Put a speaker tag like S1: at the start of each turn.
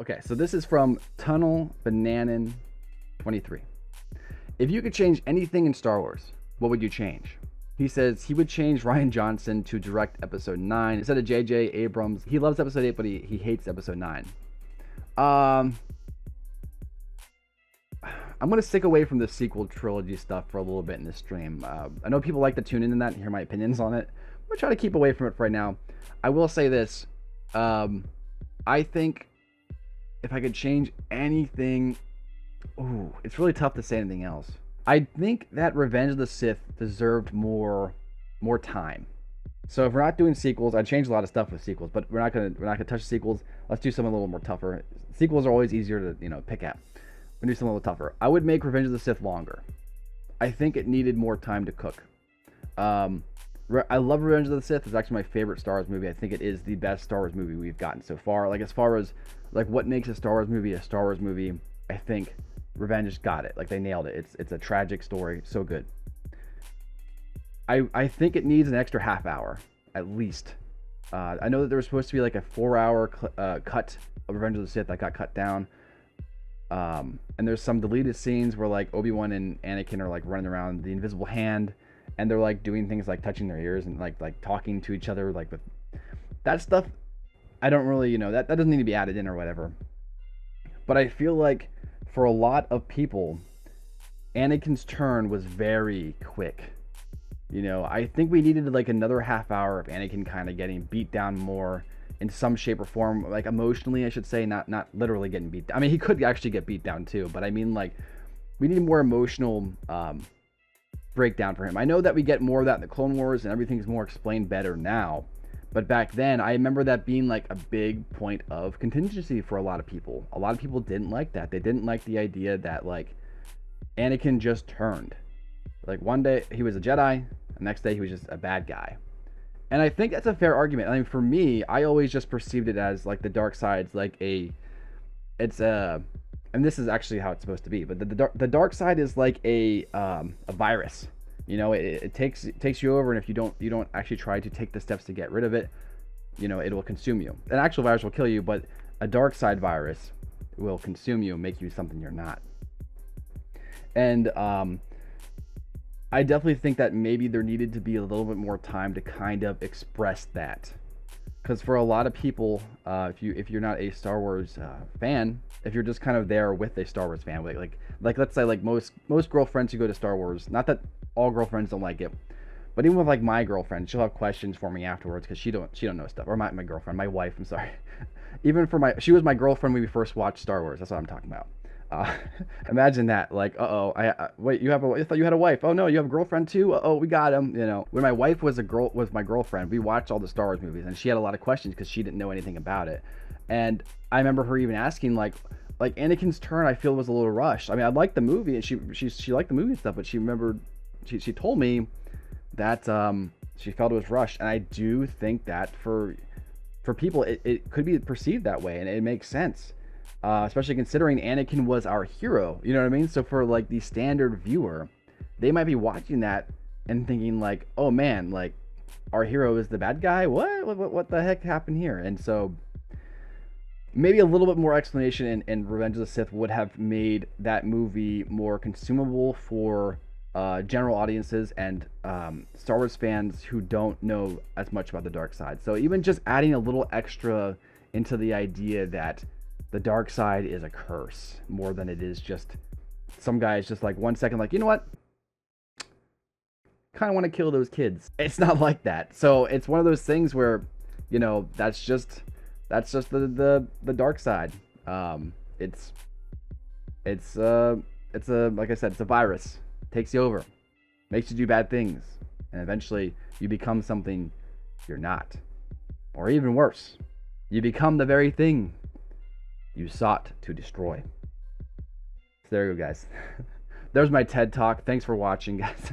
S1: Okay, so this is from Tunnel Bananan 23. If you could change anything in Star Wars, what would you change? He says he would change Ryan Johnson to direct episode 9 instead of J.J. Abrams. He loves episode 8, but he hates episode 9. Um, I'm going to stick away from the sequel trilogy stuff for a little bit in this stream. I know people like to tune into that and hear my opinions on it. I'm going to try to keep away from it for right now. I will say this. I think if I could change anything, it's really tough to say anything else. I think that Revenge of the Sith deserved more time. So if we're not doing sequels, I'd change a lot of stuff with sequels, but we're not gonna touch sequels. Let's do something a little more tougher. Sequels are always easier to pick at. We're gonna do something a little tougher. I would make Revenge of the Sith longer. I think it needed more time to cook. I love Revenge of the Sith. It's actually my favorite Star Wars movie. I think it is the best Star Wars movie we've gotten so far. Like as far as like what makes a Star Wars movie, I think Revenge got it. Like they nailed it. It's a tragic story. So good. I think it needs an extra half hour at least. I know that there was supposed to be like a 4-hour cut of Revenge of the Sith that got cut down. And there's some deleted scenes where like Obi-Wan and Anakin are like running around the invisible hand, and they're like doing things like touching their ears and like talking to each other, like with that stuff. I don't really, that doesn't need to be added in or whatever. But I feel like for a lot of people, Anakin's turn was very quick. I think we needed like another half hour of Anakin kind of getting beat down more in some shape or form, like emotionally, I should say, not literally getting beat down. I mean, he could actually get beat down too, but I mean, like, we need more emotional breakdown for him. I know that we get more of that in the Clone Wars and everything's more explained better now, but back then, I remember that being like a big point of contingency for a lot of people. A lot of people didn't like that. They didn't like the idea that like Anakin just turned. Like one day he was a Jedi, the next day he was just a bad guy. And I think that's a fair argument. I mean, for me, I always just perceived it as like the dark side's like and this is actually how it's supposed to be, but the dark side is like a virus. It takes you over, and if you don't actually try to take the steps to get rid of it, it will consume you. An actual virus will kill you, but a dark side virus will consume you and make you something you're not. And I definitely think that maybe there needed to be a little bit more time to kind of express that, because for a lot of people, if you're not a Star Wars fan, if you're just kind of there with a Star Wars fan, like let's say like most girlfriends who go to Star Wars, not that all girlfriends don't like it, but even with like my girlfriend, she'll have questions for me afterwards because she don't know stuff. Or my girlfriend, my wife, I'm sorry. Even for she was my girlfriend when we first watched Star Wars. That's what I'm talking about. Imagine that, like, wait, I thought you had a wife. Oh no, you have a girlfriend too. We got him. When my wife was my girlfriend, we watched all the Star Wars movies, and she had a lot of questions because she didn't know anything about it. And I remember her even asking, like Anakin's turn, I feel was a little rushed. I mean, I liked the movie, and she liked the movie and stuff, but she remembered, she told me that she felt it was rushed, and I do think that for people, it could be perceived that way, and it makes sense. Especially considering Anakin was our hero, you know what I mean? So for like the standard viewer, they might be watching that and thinking like, oh man, like our hero is the bad guy. What the heck happened here? And so maybe a little bit more explanation in Revenge of the Sith would have made that movie more consumable for general audiences and Star Wars fans who don't know as much about the dark side. So even just adding a little extra into the idea that the dark side is a curse more than it is just some guys just like 1 second like, you know what, kind of want to kill those kids. It's not like that. So it's one of those things where that's just the dark side. It's a, like I said, it's a virus. Takes you over, makes you do bad things, and eventually you become something you're not, or even worse, you become the very thing you sought to destroy. So there you go, guys. There's my TED Talk. Thanks for watching, guys.